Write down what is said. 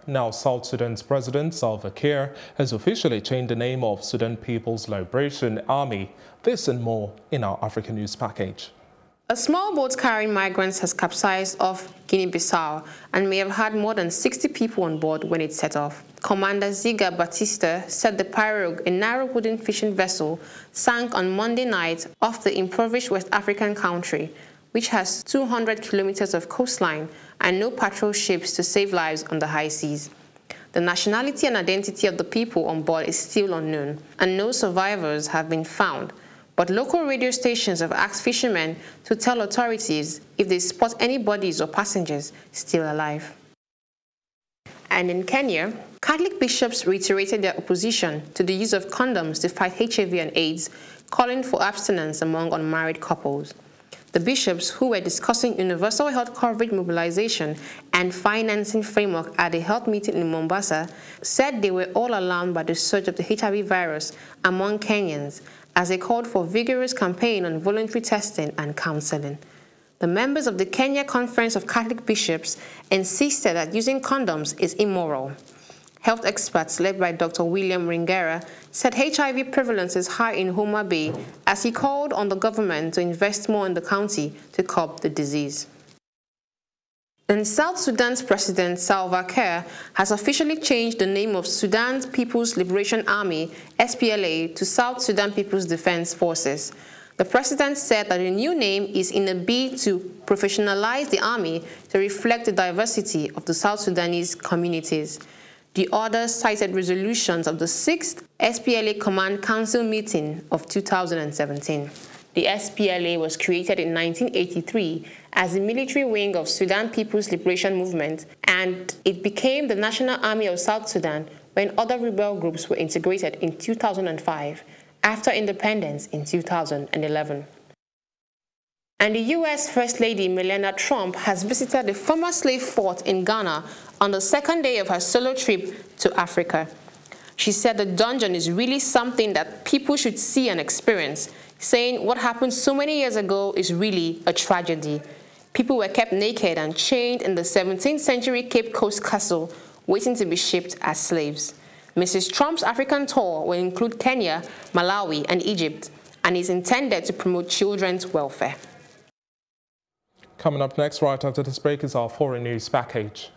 Now, South Sudan's President Salva Kiir has officially changed the name of Sudan People's Liberation Army. This and more in our African News package. A small boat carrying migrants has capsized off Guinea-Bissau and may have had more than 60 people on board when it set off. Commander Ziga Batista said the pirogue, a narrow wooden fishing vessel, sank on Monday night off the impoverished West African country, which has 200 kilometers of coastline and no patrol ships to save lives on the high seas. The nationality and identity of the people on board is still unknown, and no survivors have been found. But local radio stations have asked fishermen to tell authorities if they spot any bodies or passengers still alive. And in Kenya, Catholic bishops reiterated their opposition to the use of condoms to fight HIV and AIDS, calling for abstinence among unmarried couples. The bishops, who were discussing universal health coverage mobilization and financing framework at a health meeting in Mombasa, said they were all alarmed by the surge of the HIV virus among Kenyans, as they called for a vigorous campaign on voluntary testing and counseling. The members of the Kenya Conference of Catholic Bishops insisted that using condoms is immoral. Health experts led by Dr. William Ringera said HIV prevalence is high in Homa Bay, as he called on the government to invest more in the county to curb the disease. And South Sudan's President Salva Kiir has officially changed the name of Sudan's People's Liberation Army, SPLA, to South Sudan People's Defense Forces. The president said that the new name is in a bid to professionalize the army to reflect the diversity of the South Sudanese communities. The order cited resolutions of the 6th SPLA Command Council meeting of 2017. The SPLA was created in 1983 as the military wing of Sudan People's Liberation Movement, and it became the National Army of South Sudan when other rebel groups were integrated in 2005, after independence in 2011. And the U.S. First Lady Melania Trump has visited the former slave fort in Ghana on the second day of her solo trip to Africa. She said the dungeon is really something that people should see and experience, saying what happened so many years ago is really a tragedy. People were kept naked and chained in the 17th century Cape Coast castle, waiting to be shipped as slaves. Mrs. Trump's African tour will include Kenya, Malawi, and Egypt, and is intended to promote children's welfare. Coming up next, right after this break, is our foreign news package.